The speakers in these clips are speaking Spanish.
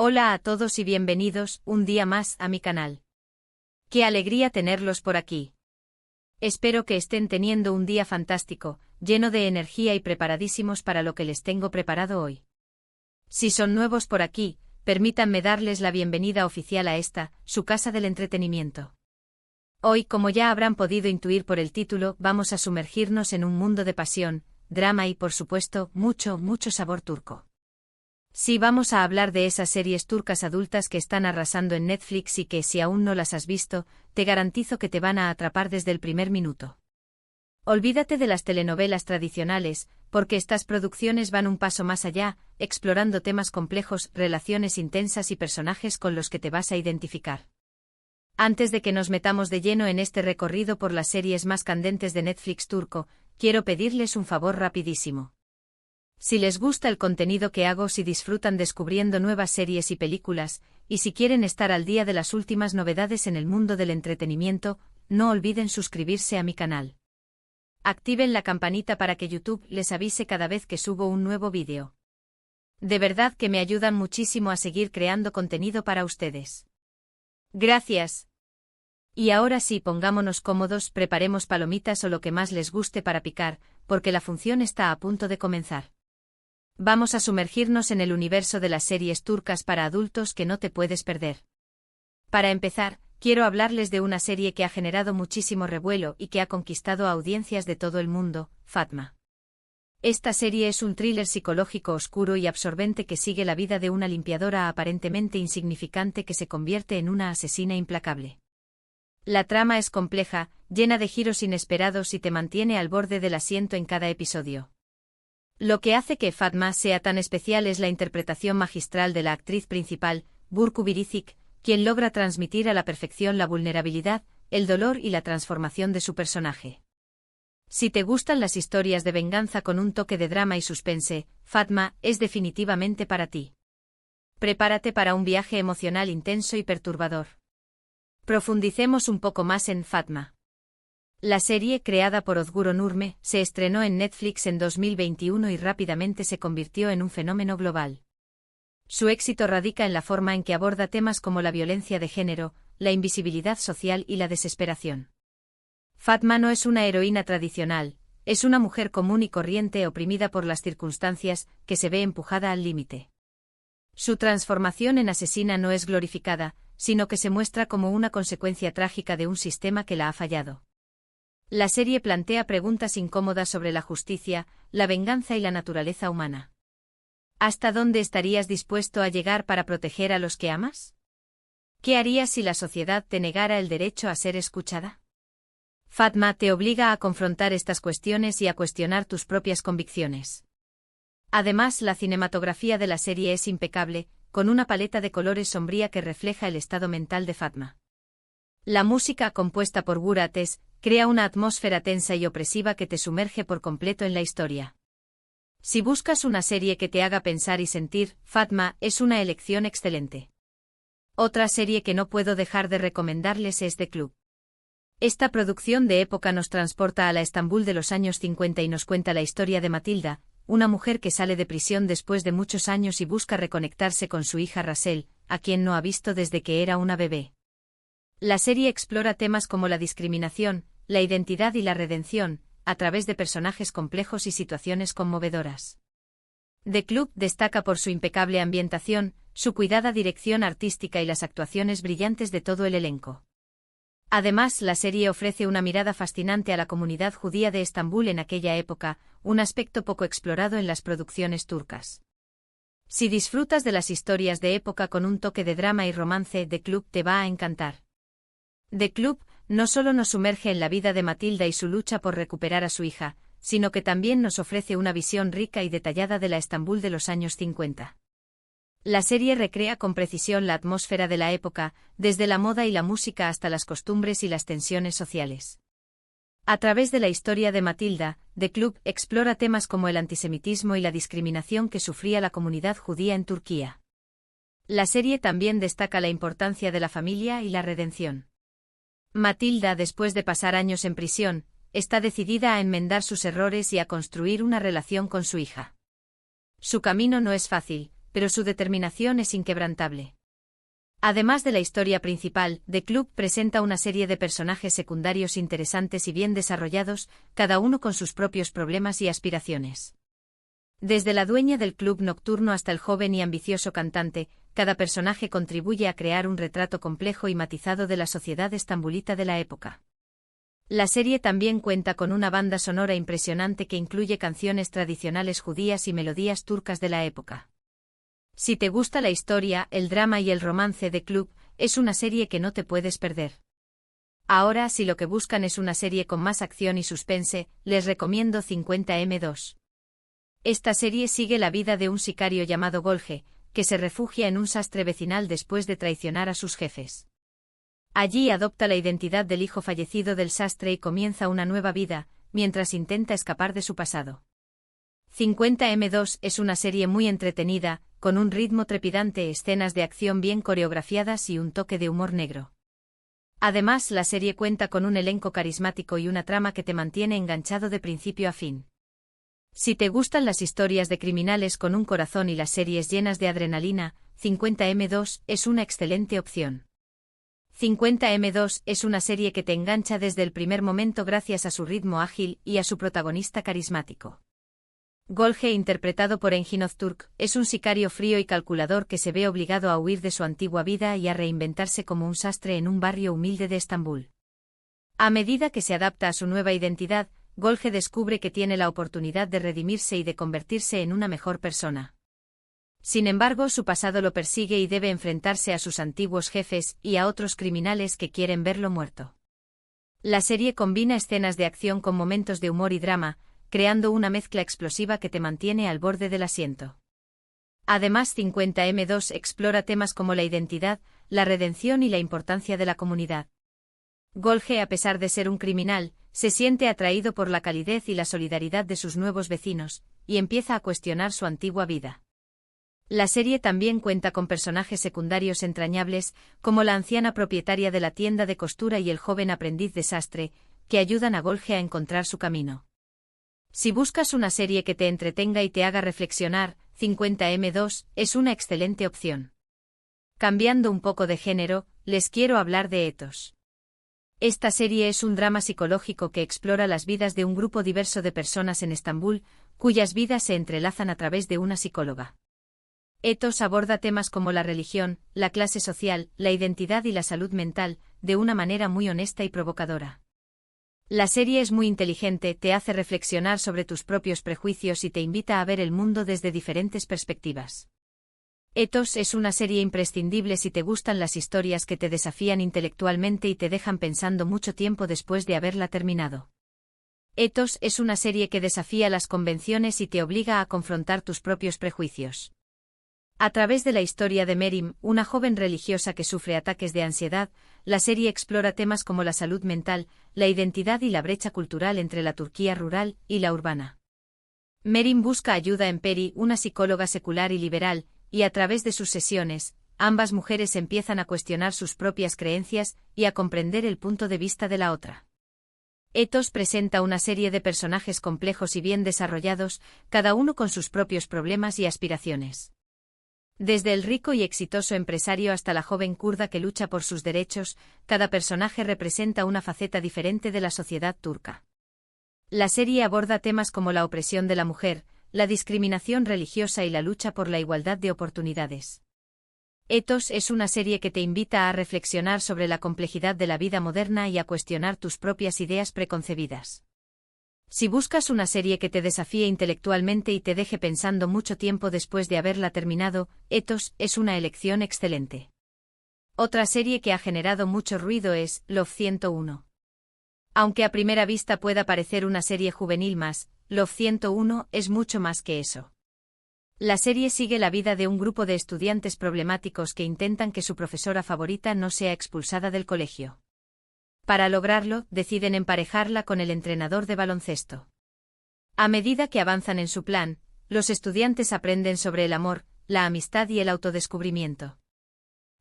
Hola a todos y bienvenidos un día más a mi canal. Qué alegría tenerlos por aquí. Espero que estén teniendo un día fantástico, lleno de energía y preparadísimos para lo que les tengo preparado hoy. Si son nuevos por aquí, permítanme darles la bienvenida oficial a esta, su casa del entretenimiento. Hoy, como ya habrán podido intuir por el título, vamos a sumergirnos en un mundo de pasión, drama y, por supuesto, mucho sabor turco. Sí, vamos a hablar de esas series turcas adultas que están arrasando en Netflix y que, si aún no las has visto, te garantizo que te van a atrapar desde el primer minuto. Olvídate de las telenovelas tradicionales, porque estas producciones van un paso más allá, explorando temas complejos, relaciones intensas y personajes con los que te vas a identificar. Antes de que nos metamos de lleno en este recorrido por las series más candentes de Netflix turco, quiero pedirles un favor rapidísimo. Si les gusta el contenido que hago, si disfrutan descubriendo nuevas series y películas, y si quieren estar al día de las últimas novedades en el mundo del entretenimiento, no olviden suscribirse a mi canal. Activen la campanita para que YouTube les avise cada vez que subo un nuevo vídeo. De verdad que me ayudan muchísimo a seguir creando contenido para ustedes. Gracias. Y ahora sí, pongámonos cómodos, preparemos palomitas o lo que más les guste para picar, porque la función está a punto de comenzar. Vamos a sumergirnos en el universo de las series turcas para adultos que no te puedes perder. Para empezar, quiero hablarles de una serie que ha generado muchísimo revuelo y que ha conquistado a audiencias de todo el mundo, Fatma. Esta serie es un thriller psicológico oscuro y absorbente que sigue la vida de una limpiadora aparentemente insignificante que se convierte en una asesina implacable. La trama es compleja, llena de giros inesperados y te mantiene al borde del asiento en cada episodio. Lo que hace que Fatma sea tan especial es la interpretación magistral de la actriz principal, Burcu Biricik, quien logra transmitir a la perfección la vulnerabilidad, el dolor y la transformación de su personaje. Si te gustan las historias de venganza con un toque de drama y suspense, Fatma es definitivamente para ti. Prepárate para un viaje emocional intenso y perturbador. Profundicemos un poco más en Fatma. La serie, creada por Özgür Nurme, se estrenó en Netflix en 2021 y rápidamente se convirtió en un fenómeno global. Su éxito radica en la forma en que aborda temas como la violencia de género, la invisibilidad social y la desesperación. Fatma no es una heroína tradicional, es una mujer común y corriente oprimida por las circunstancias, que se ve empujada al límite. Su transformación en asesina no es glorificada, sino que se muestra como una consecuencia trágica de un sistema que la ha fallado. La serie plantea preguntas incómodas sobre la justicia, la venganza y la naturaleza humana. ¿Hasta dónde estarías dispuesto a llegar para proteger a los que amas? ¿Qué harías si la sociedad te negara el derecho a ser escuchada? Fatma te obliga a confrontar estas cuestiones y a cuestionar tus propias convicciones. Además, la cinematografía de la serie es impecable, con una paleta de colores sombría que refleja el estado mental de Fatma. La música, compuesta por Burak Ateş, crea una atmósfera tensa y opresiva que te sumerge por completo en la historia. Si buscas una serie que te haga pensar y sentir, Fatma es una elección excelente. Otra serie que no puedo dejar de recomendarles es The Club. Esta producción de época nos transporta a la Estambul de los años 50 y nos cuenta la historia de Matilda, una mujer que sale de prisión después de muchos años y busca reconectarse con su hija Rasel, a quien no ha visto desde que era una bebé. La serie explora temas como la discriminación, la identidad y la redención, a través de personajes complejos y situaciones conmovedoras. The Club destaca por su impecable ambientación, su cuidada dirección artística y las actuaciones brillantes de todo el elenco. Además, la serie ofrece una mirada fascinante a la comunidad judía de Estambul en aquella época, un aspecto poco explorado en las producciones turcas. Si disfrutas de las historias de época con un toque de drama y romance, The Club te va a encantar. The Club no solo nos sumerge en la vida de Matilda y su lucha por recuperar a su hija, sino que también nos ofrece una visión rica y detallada de la Estambul de los años 50. La serie recrea con precisión la atmósfera de la época, desde la moda y la música hasta las costumbres y las tensiones sociales. A través de la historia de Matilda, The Club explora temas como el antisemitismo y la discriminación que sufría la comunidad judía en Turquía. La serie también destaca la importancia de la familia y la redención. Matilda, después de pasar años en prisión, está decidida a enmendar sus errores y a construir una relación con su hija. Su camino no es fácil, pero su determinación es inquebrantable. Además de la historia principal, The Club presenta una serie de personajes secundarios interesantes y bien desarrollados, cada uno con sus propios problemas y aspiraciones. Desde la dueña del club nocturno hasta el joven y ambicioso cantante, cada personaje contribuye a crear un retrato complejo y matizado de la sociedad estambulita de la época. La serie también cuenta con una banda sonora impresionante que incluye canciones tradicionales judías y melodías turcas de la época. Si te gusta la historia, el drama y el romance de Club, es una serie que no te puedes perder. Ahora, si lo que buscan es una serie con más acción y suspense, les recomiendo 50M2. Esta serie sigue la vida de un sicario llamado Golge, que se refugia en un sastre vecinal después de traicionar a sus jefes. Allí adopta la identidad del hijo fallecido del sastre y comienza una nueva vida, mientras intenta escapar de su pasado. 50M2 es una serie muy entretenida, con un ritmo trepidante, escenas de acción bien coreografiadas y un toque de humor negro. Además, la serie cuenta con un elenco carismático y una trama que te mantiene enganchado de principio a fin. Si te gustan las historias de criminales con un corazón y las series llenas de adrenalina, 50M2 es una excelente opción. 50M2 es una serie que te engancha desde el primer momento gracias a su ritmo ágil y a su protagonista carismático. Golge, interpretado por Engin Öztürk, es un sicario frío y calculador que se ve obligado a huir de su antigua vida y a reinventarse como un sastre en un barrio humilde de Estambul. A medida que se adapta a su nueva identidad, Golge descubre que tiene la oportunidad de redimirse y de convertirse en una mejor persona. Sin embargo, su pasado lo persigue y debe enfrentarse a sus antiguos jefes y a otros criminales que quieren verlo muerto. La serie combina escenas de acción con momentos de humor y drama, creando una mezcla explosiva que te mantiene al borde del asiento. Además, 50M2 explora temas como la identidad, la redención y la importancia de la comunidad. Golge, a pesar de ser un criminal, se siente atraído por la calidez y la solidaridad de sus nuevos vecinos, y empieza a cuestionar su antigua vida. La serie también cuenta con personajes secundarios entrañables, como la anciana propietaria de la tienda de costura y el joven aprendiz de sastre, que ayudan a Golge a encontrar su camino. Si buscas una serie que te entretenga y te haga reflexionar, 50M2 es una excelente opción. Cambiando un poco de género, les quiero hablar de Ethos. Esta serie es un drama psicológico que explora las vidas de un grupo diverso de personas en Estambul, cuyas vidas se entrelazan a través de una psicóloga. Ethos aborda temas como la religión, la clase social, la identidad y la salud mental, de una manera muy honesta y provocadora. La serie es muy inteligente, te hace reflexionar sobre tus propios prejuicios y te invita a ver el mundo desde diferentes perspectivas. Ethos es una serie imprescindible si te gustan las historias que te desafían intelectualmente y te dejan pensando mucho tiempo después de haberla terminado. Ethos es una serie que desafía las convenciones y te obliga a confrontar tus propios prejuicios. A través de la historia de Merim, una joven religiosa que sufre ataques de ansiedad, la serie explora temas como la salud mental, la identidad y la brecha cultural entre la Turquía rural y la urbana. Merim busca ayuda en Peri, una psicóloga secular y liberal, y a través de sus sesiones, ambas mujeres empiezan a cuestionar sus propias creencias y a comprender el punto de vista de la otra. Ethos presenta una serie de personajes complejos y bien desarrollados, cada uno con sus propios problemas y aspiraciones. Desde el rico y exitoso empresario hasta la joven kurda que lucha por sus derechos, cada personaje representa una faceta diferente de la sociedad turca. La serie aborda temas como la opresión de la mujer, la discriminación religiosa y la lucha por la igualdad de oportunidades. Ethos es una serie que te invita a reflexionar sobre la complejidad de la vida moderna y a cuestionar tus propias ideas preconcebidas. Si buscas una serie que te desafíe intelectualmente y te deje pensando mucho tiempo después de haberla terminado, Ethos es una elección excelente. Otra serie que ha generado mucho ruido es Love 101. Aunque a primera vista pueda parecer una serie juvenil más, Love 101 es mucho más que eso. La serie sigue la vida de un grupo de estudiantes problemáticos que intentan que su profesora favorita no sea expulsada del colegio. Para lograrlo, deciden emparejarla con el entrenador de baloncesto. A medida que avanzan en su plan, los estudiantes aprenden sobre el amor, la amistad y el autodescubrimiento.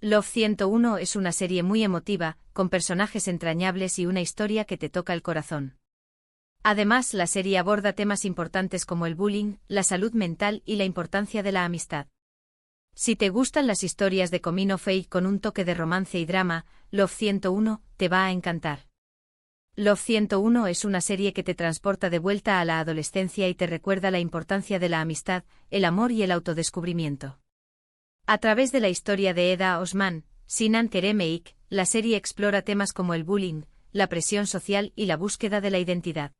Love 101 es una serie muy emotiva, con personajes entrañables y una historia que te toca el corazón. Además, la serie aborda temas importantes como el bullying, la salud mental y la importancia de la amistad. Si te gustan las historias de coming of age con un toque de romance y drama, Love 101 te va a encantar. Love 101 es una serie que te transporta de vuelta a la adolescencia y te recuerda la importancia de la amistad, el amor y el autodescubrimiento. A través de la historia de Eda Osman, Sinan Keremeik, la serie explora temas como el bullying, la presión social y la búsqueda de la identidad.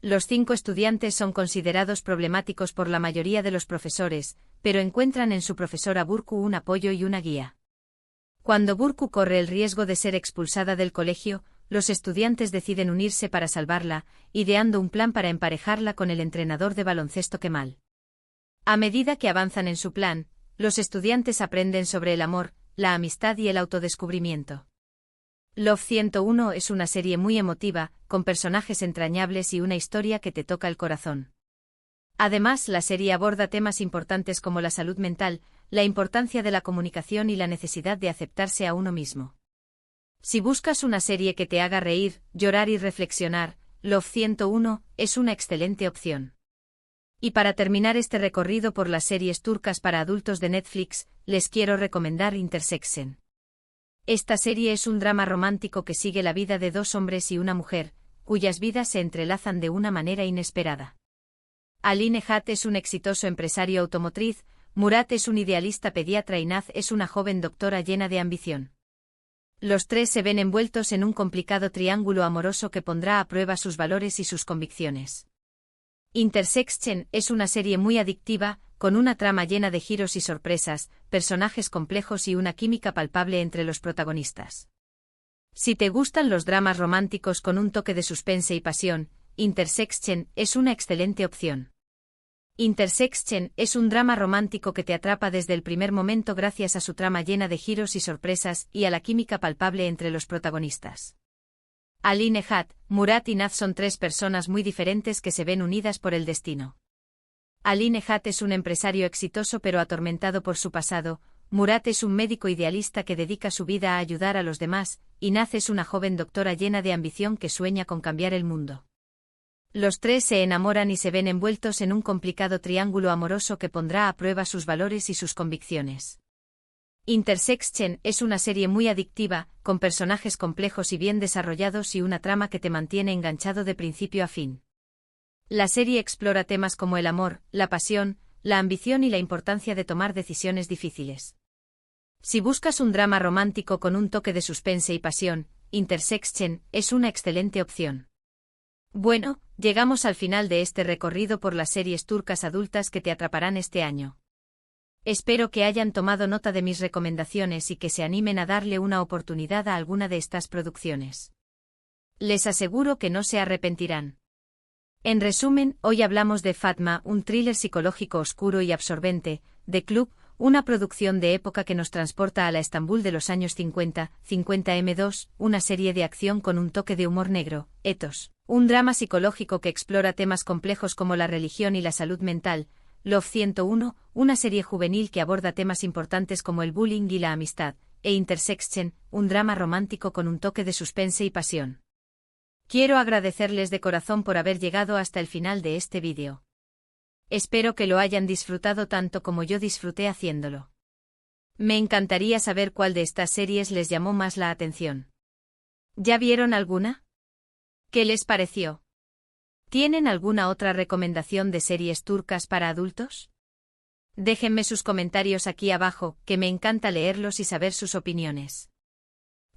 Los 5 estudiantes son considerados problemáticos por la mayoría de los profesores, pero encuentran en su profesora Burku un apoyo y una guía. Cuando Burku corre el riesgo de ser expulsada del colegio, los estudiantes deciden unirse para salvarla, ideando un plan para emparejarla con el entrenador de baloncesto Kemal. A medida que avanzan en su plan, los estudiantes aprenden sobre el amor, la amistad y el autodescubrimiento. Love 101 es una serie muy emotiva, con personajes entrañables y una historia que te toca el corazón. Además, la serie aborda temas importantes como la salud mental, la importancia de la comunicación y la necesidad de aceptarse a uno mismo. Si buscas una serie que te haga reír, llorar y reflexionar, Love 101 es una excelente opción. Y para terminar este recorrido por las series turcas para adultos de Netflix, les quiero recomendar Intersection. Esta serie es un drama romántico que sigue la vida de 2 hombres y una mujer, cuyas vidas se entrelazan de una manera inesperada. Ali Nehat es un exitoso empresario automotriz, Murat es un idealista pediatra y Naz es una joven doctora llena de ambición. Los 3 se ven envueltos en un complicado triángulo amoroso que pondrá a prueba sus valores y sus convicciones. Intersection es una serie muy adictiva, con una trama llena de giros y sorpresas, personajes complejos y una química palpable entre los protagonistas. Si te gustan los dramas románticos con un toque de suspense y pasión, Intersection es una excelente opción. Intersection es un drama romántico que te atrapa desde el primer momento gracias a su trama llena de giros y sorpresas y a la química palpable entre los protagonistas. Ali Nehat, Murat y Naz son 3 personas muy diferentes que se ven unidas por el destino. Ali Nehat es un empresario exitoso pero atormentado por su pasado, Murat es un médico idealista que dedica su vida a ayudar a los demás, y Naz es una joven doctora llena de ambición que sueña con cambiar el mundo. Los 3 se enamoran y se ven envueltos en un complicado triángulo amoroso que pondrá a prueba sus valores y sus convicciones. Intersection es una serie muy adictiva, con personajes complejos y bien desarrollados y una trama que te mantiene enganchado de principio a fin. La serie explora temas como el amor, la pasión, la ambición y la importancia de tomar decisiones difíciles. Si buscas un drama romántico con un toque de suspense y pasión, Intersection es una excelente opción. Bueno, llegamos al final de este recorrido por las series turcas adultas que te atraparán este año. Espero que hayan tomado nota de mis recomendaciones y que se animen a darle una oportunidad a alguna de estas producciones. Les aseguro que no se arrepentirán. En resumen, hoy hablamos de Fatma, un thriller psicológico oscuro y absorbente, de Club, una producción de época que nos transporta a la Estambul de los años 50, 50M2, una serie de acción con un toque de humor negro, Ethos, un drama psicológico que explora temas complejos como la religión y la salud mental, Love 101, una serie juvenil que aborda temas importantes como el bullying y la amistad, e Intersection, un drama romántico con un toque de suspense y pasión. Quiero agradecerles de corazón por haber llegado hasta el final de este vídeo. Espero que lo hayan disfrutado tanto como yo disfruté haciéndolo. Me encantaría saber cuál de estas series les llamó más la atención. ¿Ya vieron alguna? ¿Qué les pareció? ¿Tienen alguna otra recomendación de series turcas para adultos? Déjenme sus comentarios aquí abajo, que me encanta leerlos y saber sus opiniones.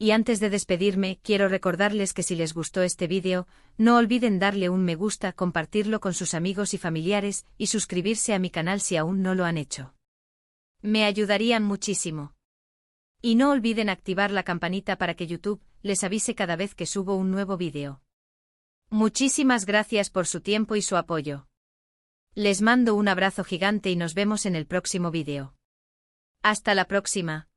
Y antes de despedirme, quiero recordarles que si les gustó este vídeo, no olviden darle un me gusta, compartirlo con sus amigos y familiares, y suscribirse a mi canal si aún no lo han hecho. Me ayudarían muchísimo. Y no olviden activar la campanita para que YouTube les avise cada vez que subo un nuevo vídeo. Muchísimas gracias por su tiempo y su apoyo. Les mando un abrazo gigante y nos vemos en el próximo vídeo. Hasta la próxima.